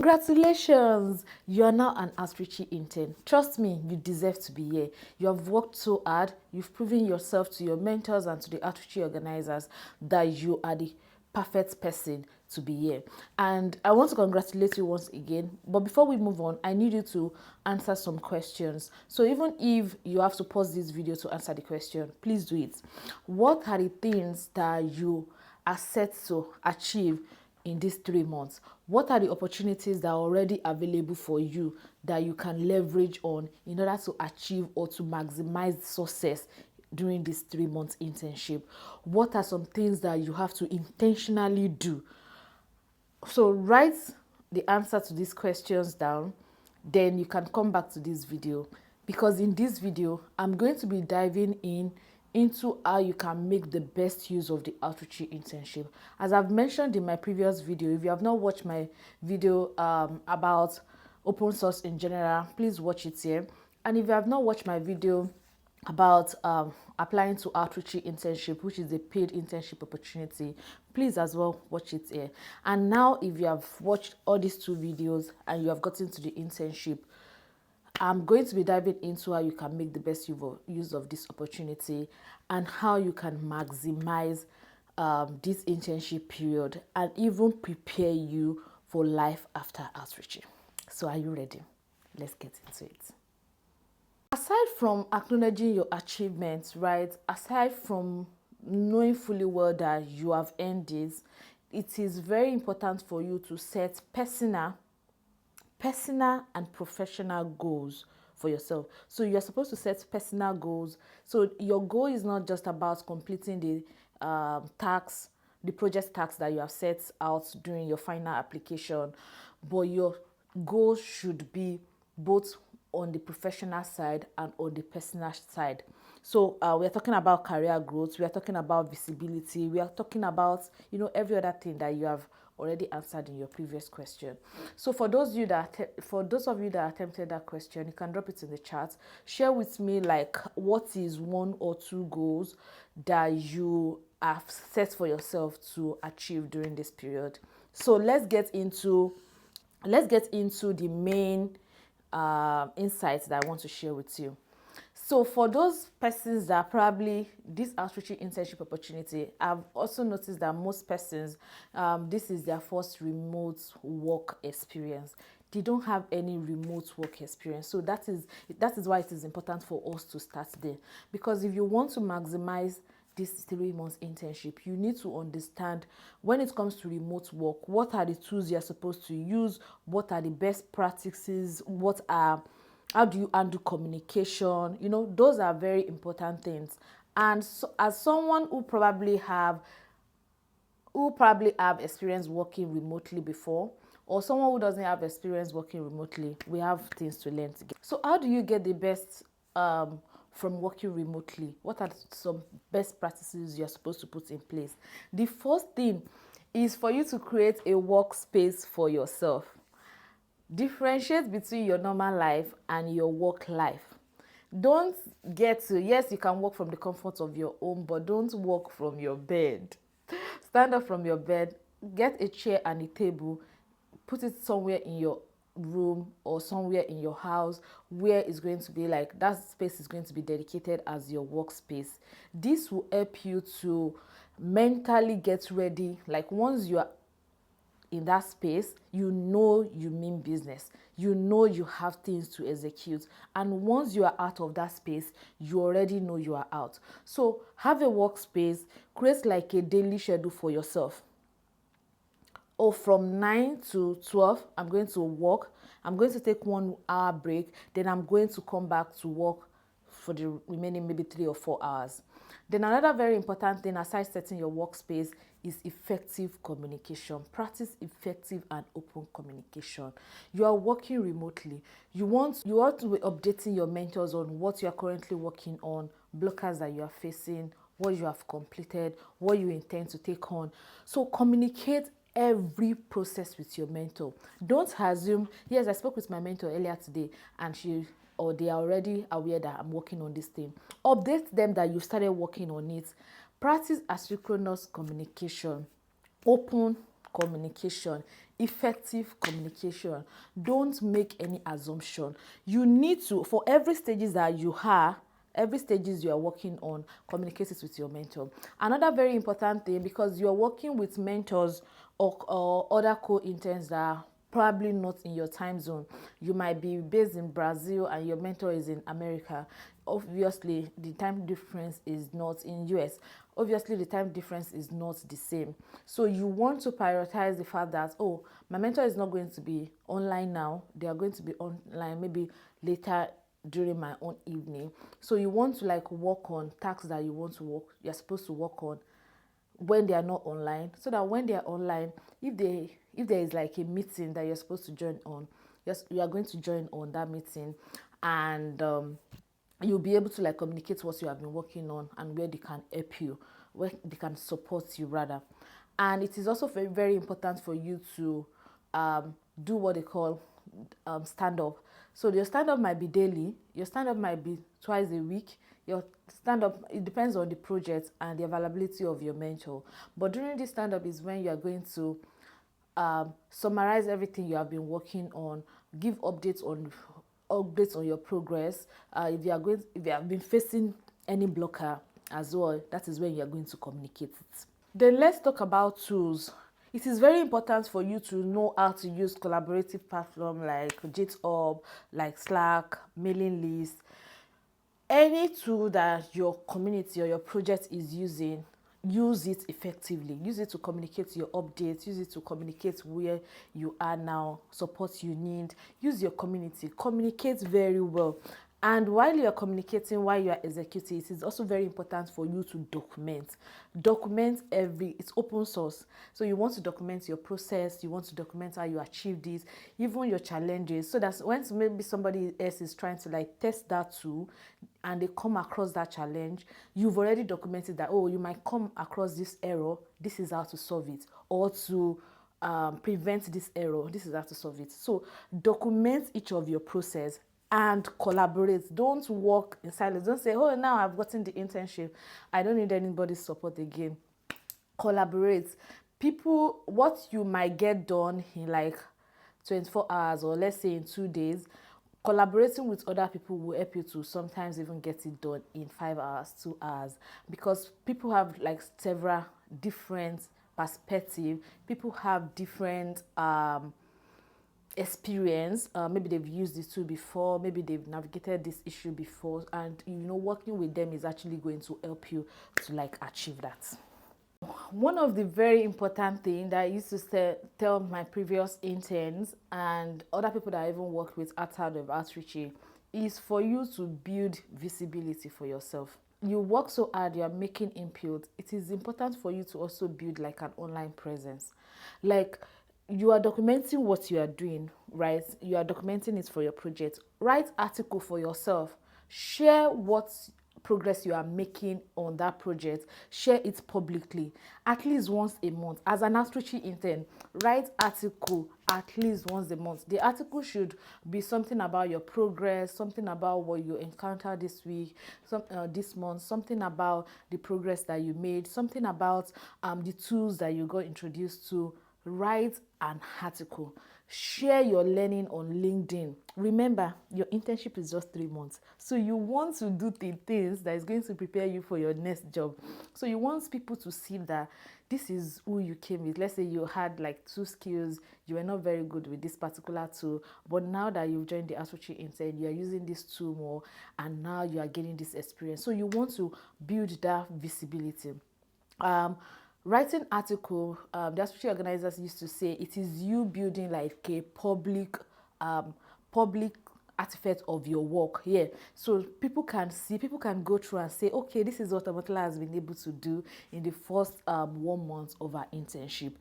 Congratulations! You are now an Outreachy intern. Trust me, you deserve to be here. You have worked so hard. You've proven yourself to your mentors and to the Outreachy organizers that you are the perfect person to be here. And I want to congratulate you once again. But before we move on, I need you to answer some questions. So even if you have to pause this video to answer the question, please do it. What are the things that you are set to achieve in these 3 months? What are the opportunities that are already available for you that you can leverage on in order to achieve or to maximize success during this 3 months internship? What are some things that you have to intentionally do? So write the answer to these questions down, then you can come back to this video, because in this video I'm going to be diving into how you can make the best use of the Outreachy internship. As I've mentioned in my previous video, if you have not watched my video about open source in general, please watch it here. And if you have not watched my video about applying to Outreachy internship, which is a paid internship opportunity, please as well watch it here. And now if you have watched all these 2 videos and you have gotten to the internship, I'm going to be diving into how you can make the best use of this opportunity and how you can maximize this internship period and even prepare you for life after Outreachy. So are you ready? Let's get into it. Aside from acknowledging your achievements, right, aside from knowing fully well that you have earned this, it is very important for you to set personal and professional goals for yourself. So you're supposed to set personal goals. So your goal is not just about completing the the project tasks that you have set out during your final application, but your goal should be both on the professional side and on the personal side. So we are talking about career growth, we are talking about visibility, we are talking about, every other thing that you have already answered in your previous question. So for those of you that attempted that question, you can drop it in the chat. Share with me like what is 1 or 2 goals that you have set for yourself to achieve during this period. So let's get into the main insights that I want to share with you. So for those persons that probably this Outreachy internship opportunity, I've also noticed that most persons, this is their first remote work experience. They don't have any remote work experience. So that is why it is important for us to start there. Because if you want to maximize this 3 months internship, you need to understand when it comes to remote work, what are the tools you're supposed to use, what are the best practices, how do you handle communication. Those are very important things. And so, as someone who probably have experience working remotely before, or someone who doesn't have experience working remotely, we have things to learn together. So how do you get the best from working remotely? What are some best practices you're supposed to put in place? The first thing is for you to create a workspace for yourself. Differentiate between your normal life and your work life. Don't yes, you can work from the comfort of your home, but don't work from your bed. Stand up from your bed, get a chair and a table, put it somewhere in your room or somewhere in your house where it's going to be like that space is going to be dedicated as your workspace. This will help you to mentally get ready. Like once you are in that space, you mean business. You have things to execute. And once you are out of that space, you already know you are out. So have a workspace, create like a daily schedule for yourself. Or from 9 to 12, I'm going to work. I'm going to take 1 hour break. Then I'm going to come back to work for the remaining maybe 3 or 4 hours. Then another very important thing aside setting your workspace is effective communication. Practice effective and open communication. You are working remotely. You want to be updating your mentors on what you are currently working on, blockers that you are facing, what you have completed, what you intend to take on. So communicate every process with your mentor. Don't assume, yes, I spoke with my mentor earlier today and they are already aware that I'm working on this thing. Update them that you started working on it. Practice asynchronous communication, open communication, effective communication. Don't make any assumption. You need to, for every stages that you are, every stages you are working on, communicate it with your mentor. Another very important thing, because you're working with mentors or other co-interns that are probably not in your time zone. You might be based in Brazil and your mentor is in America. Obviously the time difference is not in US. Obviously the time difference is not the same. So you want to prioritize the fact that, oh, my mentor is not going to be online now, they are going to be online maybe later during my own evening. So you want to like work on tasks that you're supposed to work on when they are not online, so that when they are online, if there is like a meeting that you're supposed to join on, you are going to join on that meeting, and you'll be able to like communicate what you have been working on and where they can help you, where they can support you rather. And it is also very, very important for you to do what they call stand up. So your stand up might be daily, your stand up might be twice a week, your stand up, it depends on the project and the availability of your mentor. But during this stand up is when you are going to summarize everything you have been working on, give updates on your progress. If you have been facing any blocker as well, that is when you are going to communicate it. Then let's talk about tools. It is very important for you to know how to use collaborative platform like GitHub, like Slack, mailing list. Any tool that your community or your project is using, use it effectively. Use it to communicate your updates, use it to communicate where you are now, support you need. Use your community, communicate very well. And while you are communicating, while you are executing, it is also very important for you to document it's open source, so you want to document your process, you want to document how you achieve this, even your challenges, so that when maybe somebody else is trying to like test that tool and they come across that challenge, you've already documented that, oh, you might come across this error, this is how to solve it, or to prevent this error, this is how to solve it. So document each of your process and collaborate. Don't work in silence. Don't say, oh, now I've gotten the internship, I don't need anybody's support again. Collaborate. People, what you might get done in like 24 hours or let's say in 2 days, collaborating with other people will help you to sometimes even get it done in 5 hours, 2 hours, because people have like several different perspectives. People have different experience. Maybe they've used this tool before, maybe they've navigated this issue before, and working with them is actually going to help you to like achieve that. One of the very important things that I used to tell my previous interns and other people that I even worked with outside of Outreachy is for you to build visibility for yourself. You work so hard, you are making input. It is important for you to also build like an online presence. Like, you are documenting what you are doing, right? You are documenting it for your project. Write article for yourself. Share what progress you are making on that project. Share it publicly at least once a month. As an Outreachy intern, write article at least once a month. The article should be something about your progress, something about what you encountered this week, this month, something about the progress that you made, something about the tools that you got introduced to. Write an article. Share your learning on LinkedIn. Remember, your internship is just 3 months. So you want to do the things that is going to prepare you for your next job. So you want people to see that this is who you came with. Let's say you had like 2 skills, you were not very good with this particular tool, but now that you've joined the Outreachy intern, you are using this tool more, and now you are getting this experience. So you want to build that visibility. Writing article, the Outreachy organizers used to say it is you building like a public artifact of your work. Yeah, so people can see, people can go through and say, okay, this is what Omotola has been able to do in the first 1 month of our internship.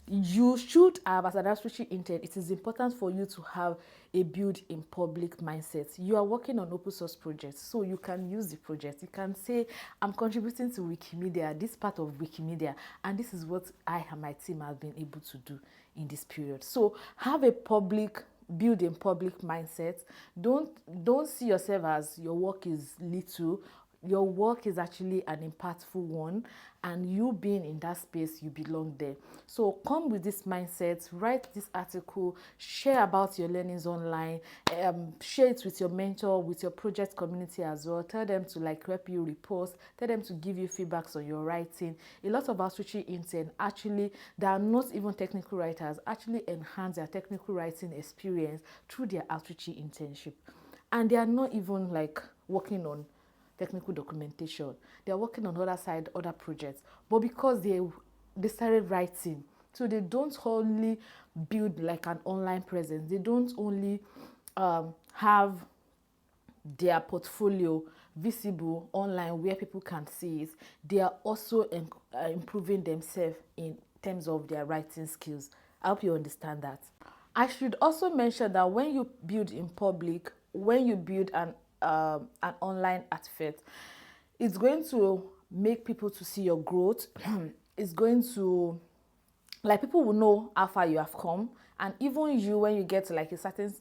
You should have, as an Outreachy intern, it is important for you to have a build in public mindset. You are working on open source projects, so you can use the project. You can say, I'm contributing to Wikimedia, this part of Wikimedia, and this is what I and my team have been able to do in this period. So have a build in public mindset. Don't see yourself as your work is little. your work is actually an impactful one, and you being in that space, you belong there. So come with this mindset, write this article, share about your learnings online, share it with your mentor, with your project community as well. Tell them to like help you repost, tell them to give you feedbacks on your writing. A lot of Outreachy interns actually, they are not even technical writers, actually enhance their technical writing experience through their Outreachy internship. And they are not even like working on technical documentation. They are working on other side, other projects. But because they started writing, so they don't only build like an online presence. They don't only have their portfolio visible online where people can see it. They are also improving themselves in terms of their writing skills. I hope you understand that. I should also mention that when you build in public, when you build an online artifact, it's going to make people to see your growth. It's going to, like, people will know how far you have come, and even you, when you get to like a certain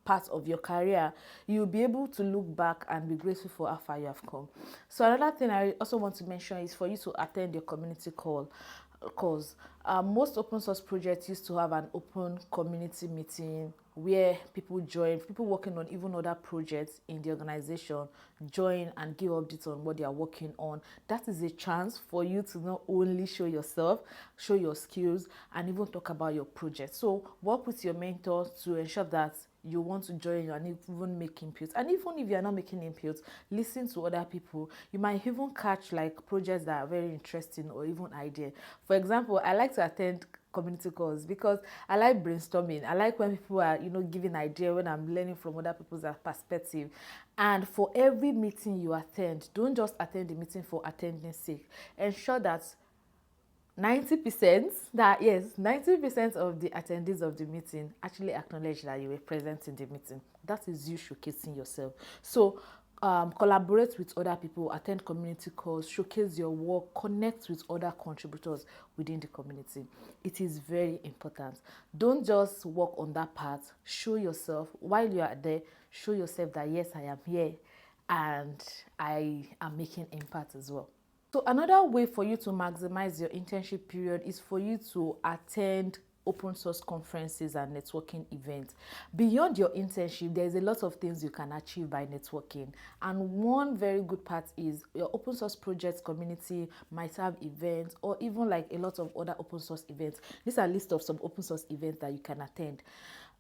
part of your career, you'll be able to look back and be grateful for how far you have come. So another thing I also want to mention is for you to attend your community calls. Most open source projects used to have an open community meeting where people join, people working on even other projects in the organization join and give updates on what they are working on. That is a chance for you to not only show yourself, show your skills, and even talk about your project. So work with your mentor to ensure that you want to join and even make inputs. And even if you're not making inputs, listen to other people. You might even catch like projects that are very interesting or even ideas. For example, I like to attend community calls because I like brainstorming. I like when people are, giving idea, when I'm learning from other people's perspective. And for every meeting you attend, don't just attend the meeting for attending sake. Ensure that 90% that yes 90% of the attendees of the meeting actually acknowledge that you were present in the meeting. That is you showcasing yourself. So collaborate with other people, attend community calls, showcase your work, connect with other contributors within the community. It is very important. Don't just work on that part. Show yourself while you are there. Show yourself that yes, I am here and I am making impact as well. So another way for you to maximize your internship period is for you to attend open source conferences and networking events. Beyond your internship, there's a lot of things you can achieve by networking. And one very good part is your open source projects community might have events or even like a lot of other open source events. These are a list of some open source events that you can attend.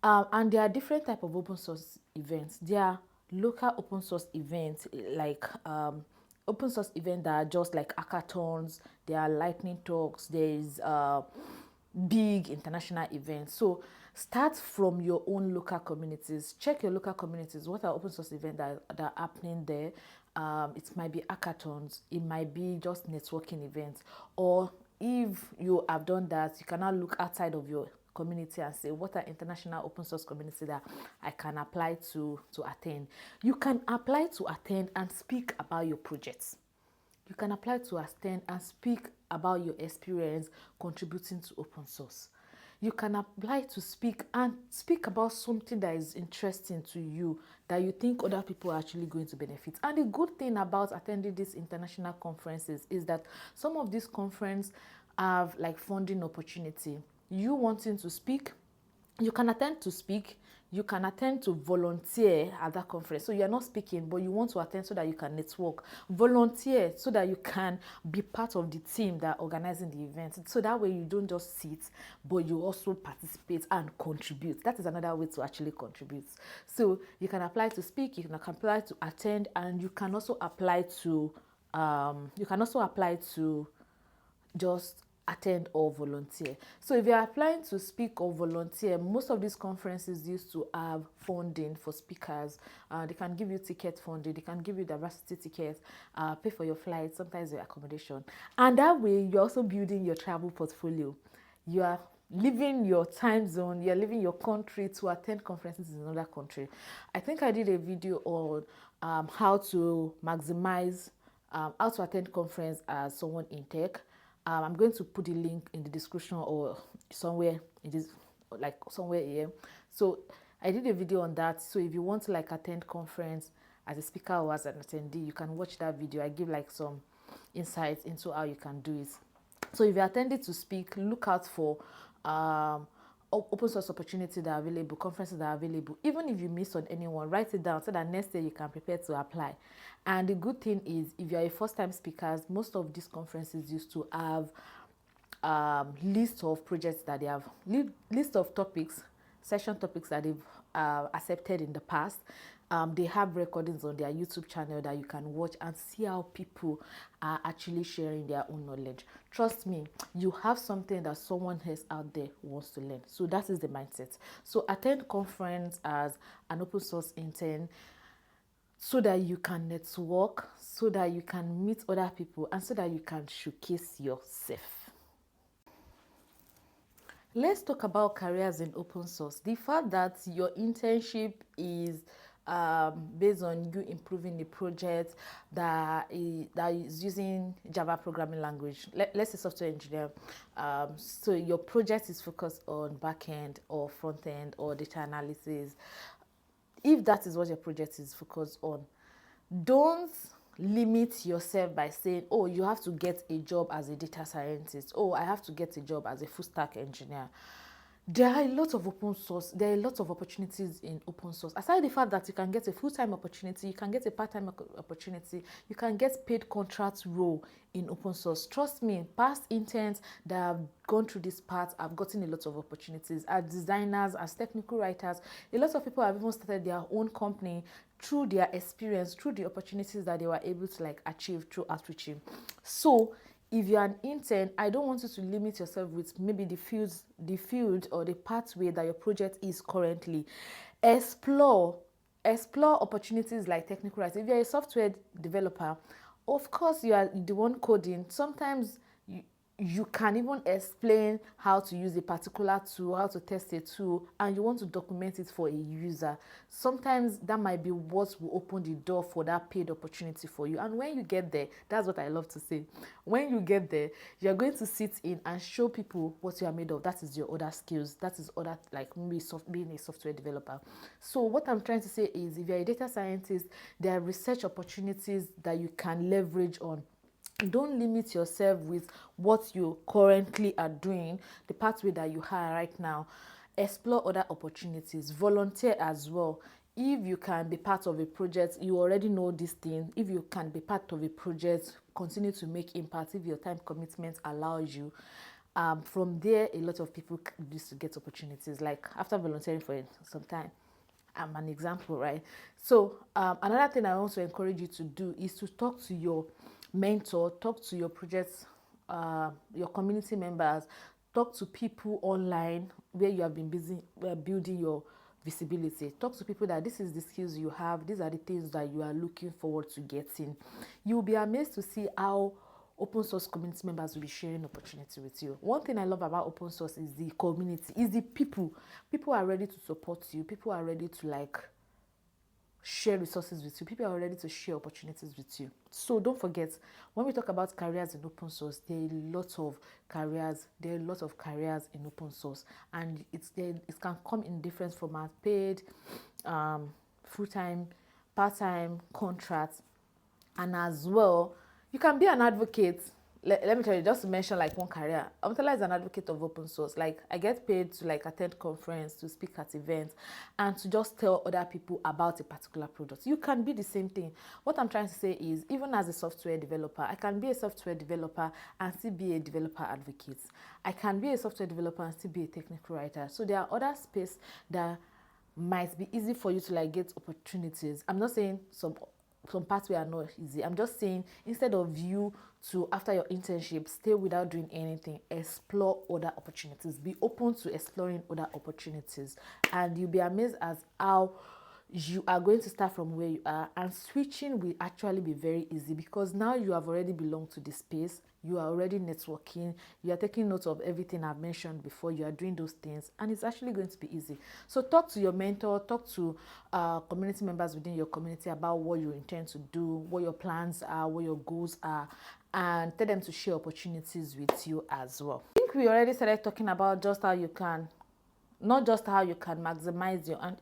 And there are different type of open source events. There are local open source events like open source events that are just like hackathons, there are lightning talks, there's big international events. So start from your own local communities. Check your local communities. What are open source events that are happening there? It might be hackathons, it might be just networking events, or if you have done that, you can now look outside of your community and say, what are international open source community that I can apply to attend. You can apply to attend and speak about your projects. You can apply to attend and speak about your experience contributing to open source. You can apply to speak about something that is interesting to you, that you think other people are actually going to benefit. And the good thing about attending these international conferences is that some of these conferences have like funding opportunity. You wanting to speak, you can attend to speak, you can attend to volunteer at that conference. So you're not speaking, but you want to attend so that you can network. Volunteer so that you can be part of the team that are organizing the event. So that way you don't just sit, but you also participate and contribute. That is another way to actually contribute. So you can apply to speak, you can apply to attend, and you can also apply to just attend or volunteer. So if you're applying to speak or volunteer, most of these conferences used to have funding for speakers. They can give you ticket funding, they can give you diversity tickets, pay for your flights, sometimes your accommodation. And that way you're also building your travel portfolio. You are leaving your time zone, you're leaving your country to attend conferences in another country. I think I did a video on how to maximize, how to attend conference as someone in tech. I'm going to put the link in the description or somewhere it is like somewhere here. So I did a video on that. So if you want to like attend conference as a speaker or as an attendee, you can watch that video. I give like some insights into how you can do it. So if you're attending to speak, look out for open source opportunities that are available, conferences that are available. Even if you miss on anyone, write it down so that next day you can prepare to apply. And the good thing is, if you're a first-time speaker, most of these conferences used to have list of projects that they have, list of topics, session topics that they've accepted in the past. They have recordings on their YouTube channel that you can watch and see how people are actually sharing their own knowledge. Trust me, you have something that someone else out there wants to learn. So that is the mindset. So attend conference as an open source intern so that you can network, so that you can meet other people, and so that you can showcase yourself. Let's talk about careers in open source. The fact that your internship is based on you improving the project that is using Java programming language. Let's say software engineer. So your project is focused on backend or front end or data analysis. If that is what your project is focused on, don't limit yourself by saying, oh, you have to get a job as a data scientist. Oh, I have to get a job as a full stack engineer. There are a lot of open source, there are a lot of opportunities in open source. Aside the fact that you can get a full-time opportunity, you can get a part-time opportunity, you can get paid contract role in open source. Trust me, past interns that have gone through this path have gotten a lot of opportunities. As designers, as technical writers, a lot of people have even started their own company through their experience, through the opportunities that they were able to like achieve through Outreachy. So if you're an intern, I don't want you to limit yourself with maybe the field or the pathway that your project is currently. Explore opportunities like technical writing. If you're a software developer, of course you are the one coding. Sometimes you can even explain how to use a particular tool, how to test a tool, and you want to document it for a user. Sometimes that might be what will open the door for that paid opportunity for you. And when you get there, that's what I love to say. When you get there, you're going to sit in and show people what you are made of. That is your other skills. That is other, like maybe being a software developer. So what I'm trying to say is, if you're a data scientist, there are research opportunities that you can leverage on. Don't limit yourself with what you currently are doing, the pathway that you are right now. Explore other opportunities. Volunteer as well. If you can be part of a project, you already know this thing. If you can be part of a project, continue to make impact if your time commitment allows you. From there, a lot of people used to get opportunities. Like after volunteering for some time, I'm an example, right? So another thing I want to encourage you to do is to talk to your mentor, talk to your projects, your community members, talk to people online where you have been busy building your visibility. Talk to people that this is the skills you have, these are the things that you are looking forward to getting. You'll be amazed to see how open source community members will be sharing opportunity with you. One thing I love about open source is the community, is the people. People are ready to support you. People are ready to like share resources with you. People are ready to share opportunities with you. So don't forget, when we talk about careers in open source, there are a lot of careers. There are a lot of careers in open source, and it can come in different formats: paid, full-time, part-time, contract, and as well, you can be an advocate. Let me tell you, just to mention like one career, Omotola is an advocate of open source. Like I get paid to like attend conference, to speak at events, and to just tell other people about a particular product. You can be the same thing. What I'm trying to say is, even as a software developer, I can be a software developer and still be a developer advocate. I can be a software developer and still be a technical writer. So there are other spaces that might be easy for you to like get opportunities. I'm not saying some pathways are not easy. I'm just saying, instead of you to, after your internship, stay without doing anything, explore other opportunities. Be open to exploring other opportunities, and you'll be amazed as how you are going to start from where you are, and switching will actually be very easy, because now you have already belonged to the space. You are already networking, you are taking note of everything I've mentioned before, you are doing those things, and it's actually going to be easy. So talk to your mentor, talk to community members within your community about what you intend to do, what your plans are, what your goals are, and tell them to share opportunities with you as well. I think we already started talking about just how you can, not just how you can maximize your, and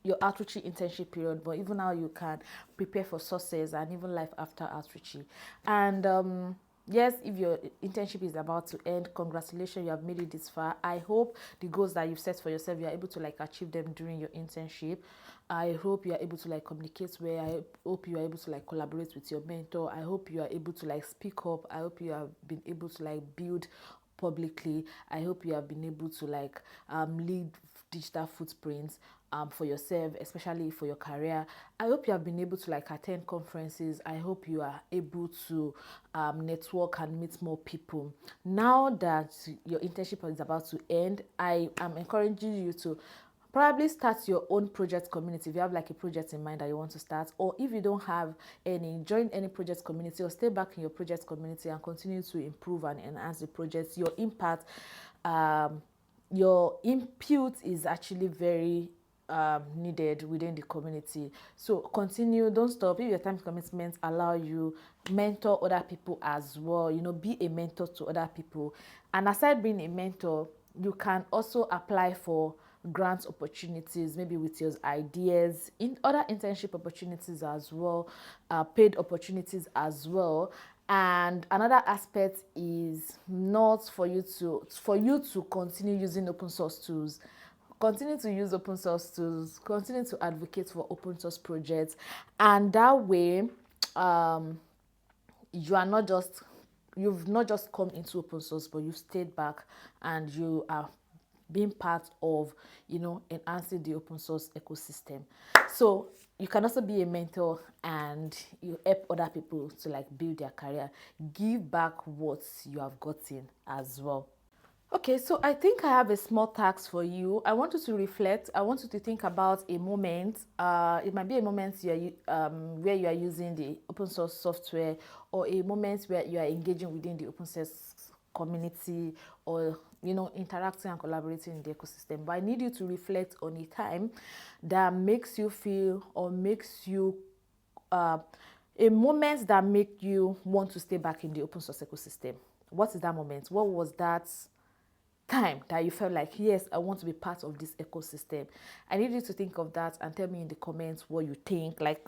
your Outreachy internship period, but even how you can prepare for success and even life after Outreachy. And yes, if your internship is about to end, congratulations, you have made it this far. I hope the goals that you've set for yourself, you are able to like achieve them during your internship. I hope you are able to like communicate well. I hope you are able to like collaborate with your mentor. I hope you are able to like speak up. I hope you have been able to like build publicly. I hope you have been able to like lead digital footprints for yourself, especially for your career. I hope you have been able to like attend conferences. I hope you are able to network and meet more people. Now that your internship is about to end, I am encouraging you to probably start your own project community if you have like a project in mind that you want to start, or if you don't have any, join any project community or stay back in your project community and continue to improve and enhance the projects. Your impact, your input is actually very needed within the community. So continue, don't stop. If your time commitments allow you, mentor other people as well. Be a mentor to other people. And aside being a mentor, you can also apply for grant opportunities, maybe with your ideas, in other internship opportunities as well, paid opportunities as well. And another aspect is not for you to continue using open source tools. Continue to use open source tools, continue to advocate for open source projects, and that way you are not just you've not just come into open source, but you've stayed back and you are being part of enhancing the open source ecosystem. So you can also be a mentor and you help other people to like build their career. Give back what you have gotten as well. Okay, so I think I have a small task for you. I want you to reflect. I want you to think about a moment. It might be a moment where you are using the open source software, or a moment where you are engaging within the open source community, or interacting and collaborating in the ecosystem. But I need you to reflect on a time that makes you feel, or makes you a moment that make you want to stay back in the open source ecosystem. What is that moment? What was that time that you felt like, yes, I want to be part of this ecosystem? I need you to think of that and tell me in the comments what you think. Like,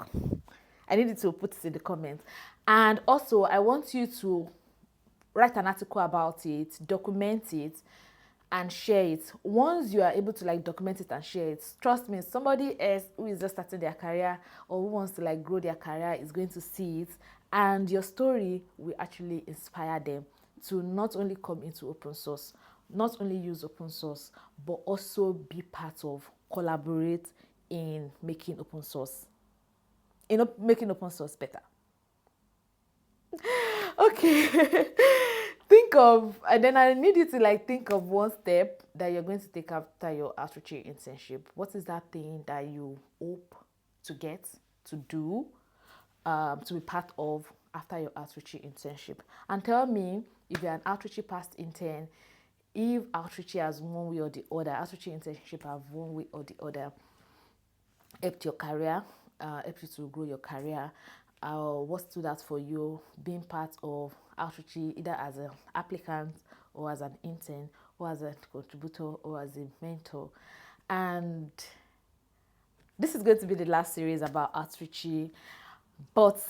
I need you to put it in the comments. And also, I want you to write an article about it, document it, and share it. Once you are able to like document it and share it, trust me, somebody else who is just starting their career or who wants to like grow their career is going to see it, and your story will actually inspire them to not only come into open source, not only use open source, but also be part of, collaborate in making open source, making open source better. Okay. And then I need you to like think of one step that you're going to take after your Outreachy internship. What is that thing that you hope to get, to do, to be part of after your Outreachy internship? And tell me, if you're an Outreachy past intern, if Outreachy has one way or the other, Outreachy internship have one way or the other helped your career, helped you to grow your career. What stood out for you being part of Outreachy, either as an applicant or as an intern or as a contributor or as a mentor? And this is going to be the last series about Outreachy, but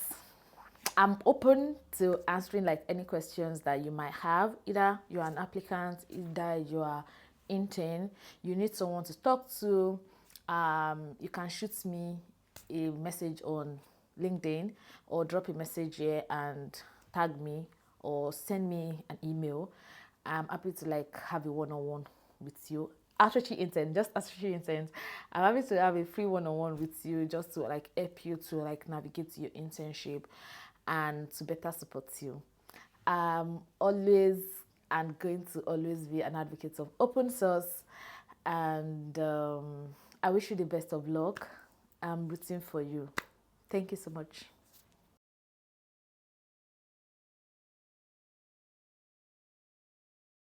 I'm open to answering like any questions that you might have. Either you're an applicant, either you are intern, you need someone to talk to. You can shoot me a message on LinkedIn, or drop a message here and tag me, or send me an email. I'm happy to like have a one-on-one with you. Outreachy intern, just Outreachy interns. I'm happy to have a free one-on-one with you, just to like help you to like navigate your internship and to better support you. Always and going to always be an advocate of open source, and I wish you the best of luck. I'm rooting for you. Thank you so much.